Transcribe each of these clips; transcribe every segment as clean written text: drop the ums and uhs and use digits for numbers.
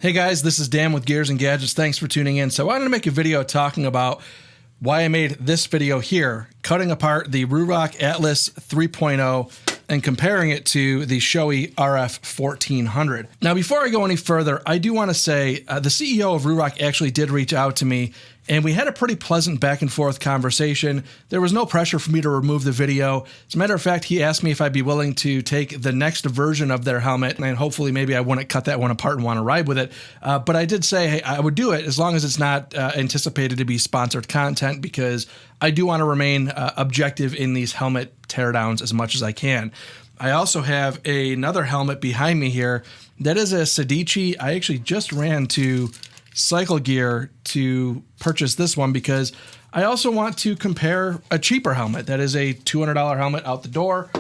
Hey guys, this is Dan with Gears and Gadgets. Thanks for tuning in. So I wanted to make a video talking about why I made this video here, cutting apart the RUROC Atlas 3.0 and comparing it to the Shoei RF 1400. Now, before I go any further, I do want to say the CEO of RUROC actually did reach out to me, and we had a pretty pleasant back and forth conversation. There was no pressure for me to remove the video. As a matter of fact, he asked me if I'd be willing to take the next version of their helmet, and hopefully maybe I wouldn't cut that one apart and want to ride with it. But I did say, hey, I would do it as long as it's not anticipated to be sponsored content, because I do want to remain objective in these helmet teardowns as much as I can. I also have another helmet behind me here. That is a Sedici. I actually just ran to Cycle Gear to purchase this one because I also want to compare a cheaper helmet. That is a $200 helmet out the door.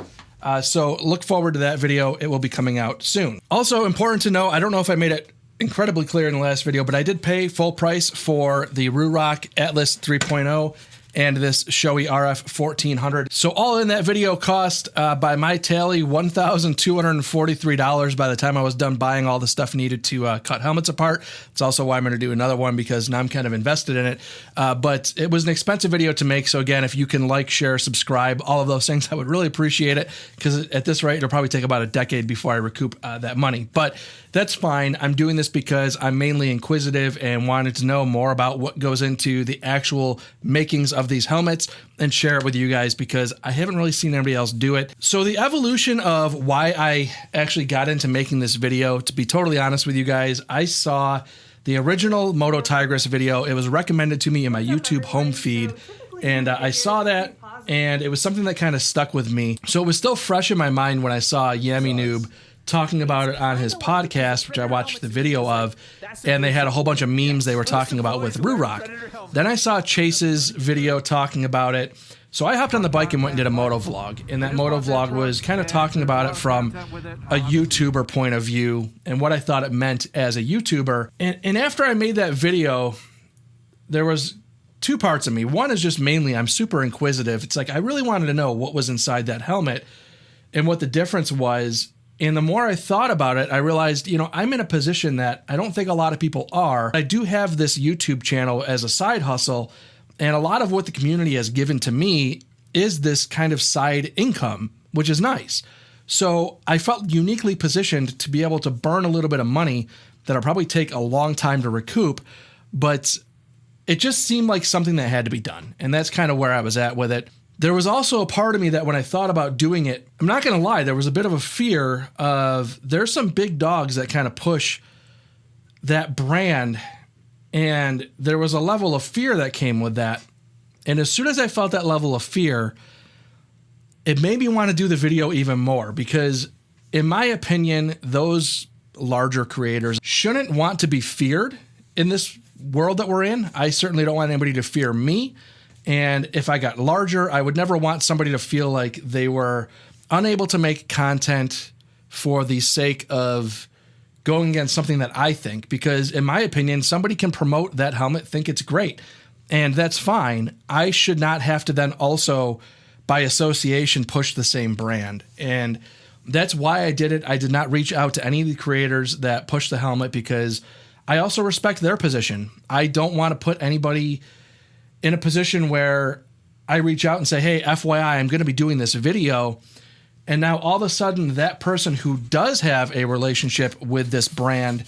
So look forward to that video. It will be coming out soon. Also important to know, I don't know if I made it incredibly clear in the last video, but I did pay full price for the RUROC Atlas 3.0 and this Shoei RF 1400. So all in that video cost, by my tally, $1,243 by the time I was done buying all the stuff needed to cut helmets apart. It's also why I'm going to do another one, because now I'm kind of invested in it. But it was an expensive video to make. So again, if you can like, share, subscribe, all of those things, I would really appreciate it, because at this rate, it'll probably take about a decade before I recoup that money. But that's fine. I'm doing this because I'm mainly inquisitive and wanted to know more about what goes into the actual makings of these helmets and share it with you guys, because I haven't really seen anybody else do it. So the evolution of why I actually got into making this video, to be totally honest with you guys, I saw the original Moto Tigris video. It was recommended to me in my YouTube home feed, and I saw that, and it was something that kind of stuck with me. So it was still fresh in my mind when I saw Yami Noob talking about it on his podcast, which I watched the video of, and they had a whole bunch of memes they were talking about with RUROC. Then I saw Chase's video talking about it, so I hopped on the bike and went and did a moto vlog, and that moto vlog was kind of talking about it from a YouTuber point of view and what I thought it meant as a YouTuber. And after I made that video, there was two parts of me. One is just mainly I'm super inquisitive. It's like I really wanted to know what was inside that helmet and what the difference was. And the more I thought about it, I realized, you know, I'm in a position that I don't think a lot of people are. I do have this YouTube channel as a side hustle, and a lot of what the community has given to me is this kind of side income, which is nice. So I felt uniquely positioned to be able to burn a little bit of money that'll probably take a long time to recoup, but it just seemed like something that had to be done. And that's kind of where I was at with it. There was also a part of me that when I thought about doing it, I'm not going to lie, there was a bit of a fear of there's some big dogs that kind of push that brand, and there was a level of fear that came with that. And as soon as I felt that level of fear, it made me want to do the video even more, because in my opinion, those larger creators shouldn't want to be feared in this world that we're in. I certainly don't want anybody to fear me. And if I got larger, I would never want somebody to feel like they were unable to make content for the sake of going against something that I think, because in my opinion, somebody can promote that helmet, think it's great, and that's fine. I should not have to then also, by association, push the same brand. And that's why I did it. I did not reach out to any of the creators that push the helmet, because I also respect their position. I don't want to put anybody in a position where I reach out and say, hey, FYI, I'm going to be doing this video. And now all of a sudden that person who does have a relationship with this brand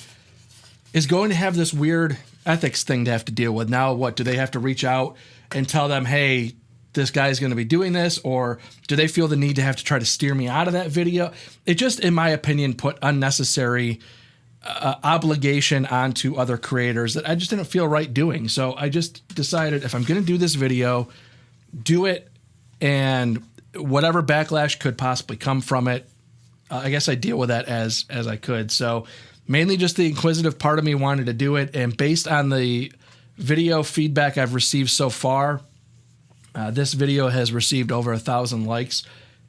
is going to have this weird ethics thing to have to deal with. Now, what, do they have to reach out and tell them, hey, this guy's going to be doing this? Or do they feel the need to have to try to steer me out of that video? It just, in my opinion, put unnecessary obligation onto other creators that I just didn't feel right doing. So I just decided, if I'm going to do this video, do it, and whatever backlash could possibly come from it, I guess I deal with that as I could. So mainly just the inquisitive part of me wanted to do it, and based on the video feedback I've received so far, this video has received over 1,000 likes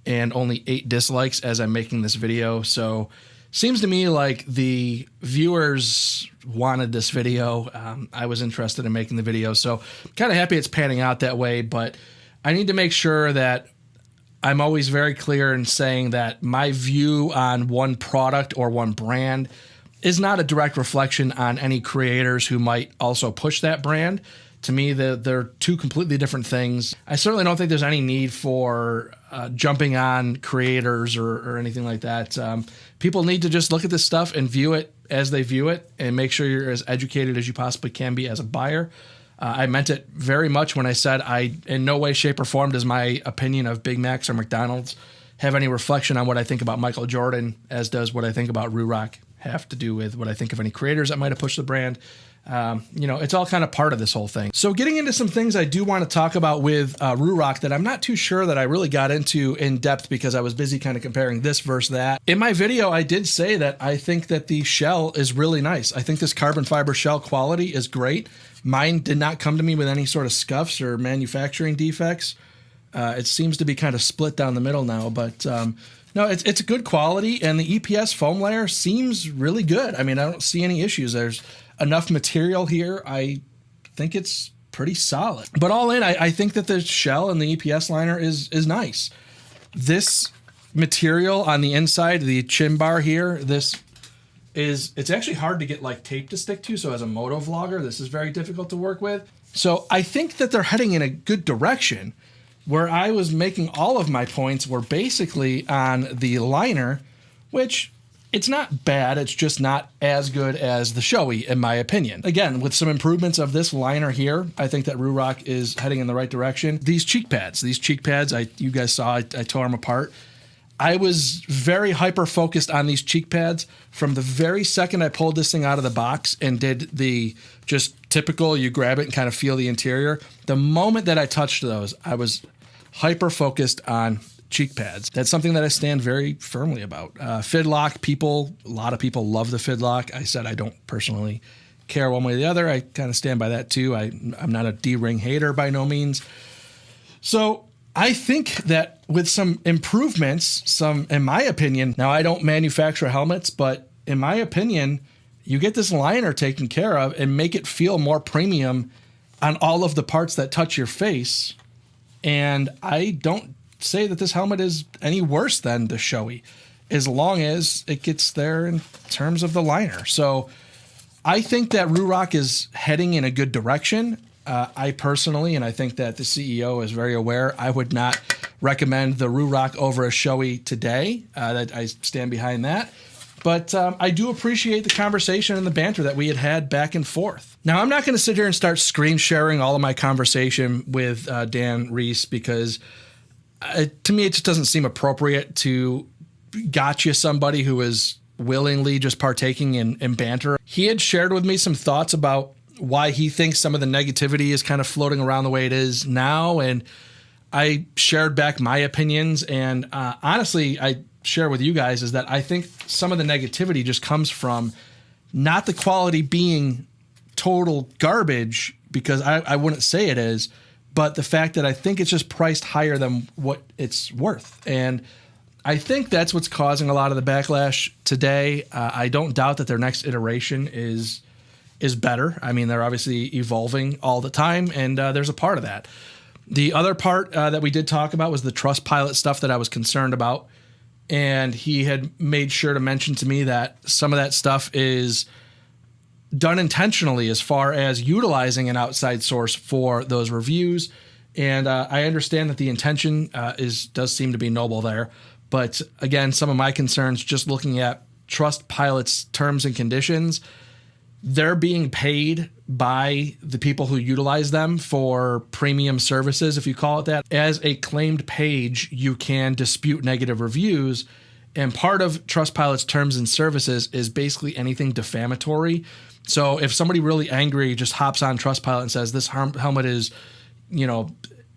and only 8 dislikes as I'm making this video. So seems to me like the viewers wanted this video. I was interested in making the video, so kind of happy it's panning out that way, but I need to make sure that I'm always very clear in saying that my view on one product or one brand is not a direct reflection on any creators who might also push that brand. To me, they're two completely different things. I certainly don't think there's any need for jumping on creators or anything like that. People need to just look at this stuff and view it as they view it and make sure you're as educated as you possibly can be as a buyer. I meant it very much when I said I, in no way, shape, or form does my opinion of Big Macs or McDonald's have any reflection on what I think about Michael Jordan, as does what I think about RUROC have to do with what I think of any creators that might have pushed the brand. It's all kind of part of this whole thing. So getting into some things I do want to talk about with RUROC that I'm not too sure that I really got into in depth because I was busy kind of comparing this versus that. In my video, I did say that I think that the shell is really nice. I think this carbon fiber shell quality is great. Mine did not come to me with any sort of scuffs or manufacturing defects. It seems to be kind of split down the middle now, but no, it's a good quality, and the EPS foam layer seems really good. I mean, I don't see any issues. There's enough material here. I think it's pretty solid. But all in, I think that the shell and the EPS liner is nice. This material on the inside, the chin bar here, it's actually hard to get like tape to stick to. So as a moto vlogger, this is very difficult to work with. So I think that they're heading in a good direction. Where I was making all of my points were basically on the liner, which it's not bad. It's just not as good as the Shoei, in my opinion. Again, with some improvements of this liner here, I think that RUROC is heading in the right direction. These cheek pads, you guys saw, I tore them apart. I was very hyper-focused on these cheek pads from the very second I pulled this thing out of the box and did the just typical, you grab it and kind of feel the interior. The moment that I touched those, I was hyper-focused on cheek pads. That's something that I stand very firmly about. Fidlock, a lot of people love the Fidlock. I said I don't personally care one way or the other. I kind of stand by that too. I'm not a D-ring hater by no means. So I think that with some improvements, in my opinion, now I don't manufacture helmets, but in my opinion, you get this liner taken care of and make it feel more premium on all of the parts that touch your face. And I don't say that this helmet is any worse than the Shoei, as long as it gets there in terms of the liner. So I think that RUROC is heading in a good direction. I personally, and I think that the CEO is very aware, I would not recommend the RUROC over a Shoei today. That I stand behind that. But I do appreciate the conversation and the banter that we had back and forth. Now, I'm not going to sit here and start screen sharing all of my conversation with Dan Reese because to me, it just doesn't seem appropriate to gotcha somebody who is willingly just partaking in banter. He had shared with me some thoughts about why he thinks some of the negativity is kind of floating around the way it is now. And I shared back my opinions. And honestly, I share with you guys is that I think some of the negativity just comes from not the quality being total garbage, because I wouldn't say it is, but the fact that I think it's just priced higher than what it's worth. And I think that's what's causing a lot of the backlash today. I don't doubt that their next iteration is better. I mean, they're obviously evolving all the time, and there's a part of that. The other part that we did talk about was the Trustpilot stuff that I was concerned about. And he had made sure to mention to me that some of that stuff is done intentionally as far as utilizing an outside source for those reviews. And I understand that the intention does seem to be noble there. But again, some of my concerns, just looking at Trustpilot's terms and conditions, they're being paid by the people who utilize them for premium services, if you call it that. As a claimed page, you can dispute negative reviews. And part of Trustpilot's terms and services is basically anything defamatory. So if somebody really angry just hops on Trustpilot and says this helmet is,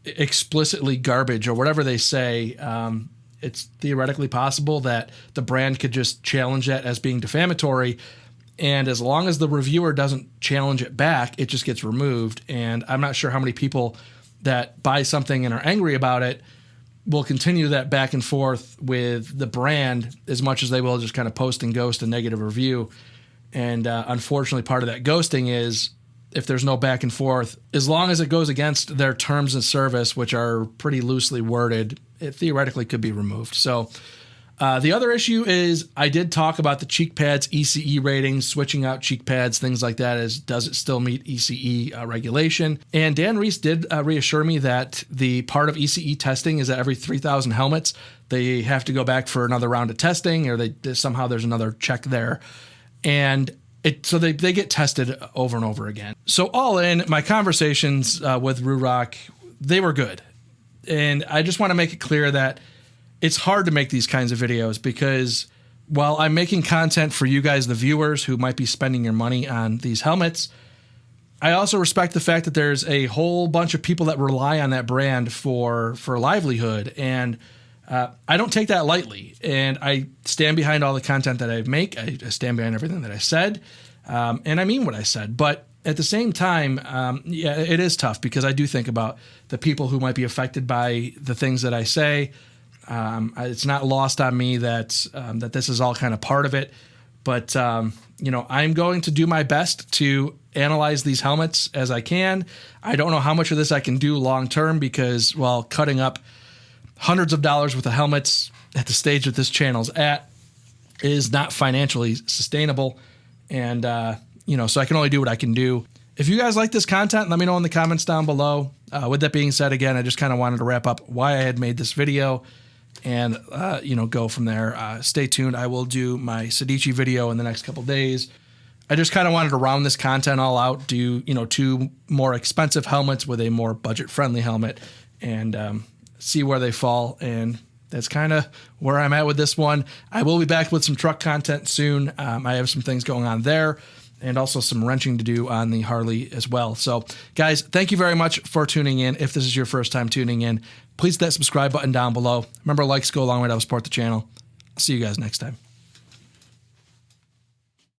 explicitly garbage or whatever they say, it's theoretically possible that the brand could just challenge that as being defamatory. And as long as the reviewer doesn't challenge it back, it just gets removed. And I'm not sure how many people that buy something and are angry about it will continue that back and forth with the brand as much as they will just kind of post and ghost a negative review. And unfortunately, part of that ghosting is if there's no back and forth, as long as it goes against their terms of service, which are pretty loosely worded, it theoretically could be removed. So The other issue is I did talk about the cheek pads ECE ratings, switching out cheek pads, things like that. Does it still meet ECE regulation? And Dan Reese did reassure me that the part of ECE testing is that every 3,000 helmets, they have to go back for another round of testing, or somehow there's another check there. And so they get tested over and over again. So all in, my conversations with RUROC, they were good. And I just want to make it clear that it's hard to make these kinds of videos because while I'm making content for you guys, the viewers who might be spending your money on these helmets, I also respect the fact that there's a whole bunch of people that rely on that brand for livelihood. And I don't take that lightly. And I stand behind all the content that I make. I stand behind everything that I said. And I mean what I said. But at the same time, yeah, it is tough because I do think about the people who might be affected by the things that I say. It's not lost on me that this is all kind of part of it, but you know, I'm going to do my best to analyze these helmets as I can. I don't know how much of this I can do long term because, well, cutting up hundreds of dollars worth of helmets at the stage that this channel's at is not financially sustainable, and you know, so I can only do what I can do. If you guys like this content, let me know in the comments down below. With that being said, again, I just kind of wanted to wrap up why I had made this video. And, you know, go from there. Stay tuned. I will do my Sedici video in the next couple days. I just kind of wanted to round this content all out, do, you know, 2 more expensive helmets with a more budget-friendly helmet, and see where they fall. And that's kind of where I'm at with this one. I will be back with some truck content soon. I have some things going on there, and also some wrenching to do on the Harley as well. So, guys, thank you very much for tuning in. If this is your first time tuning in, please hit that subscribe button down below. Remember, likes go a long way to help support the channel. I'll see you guys next time.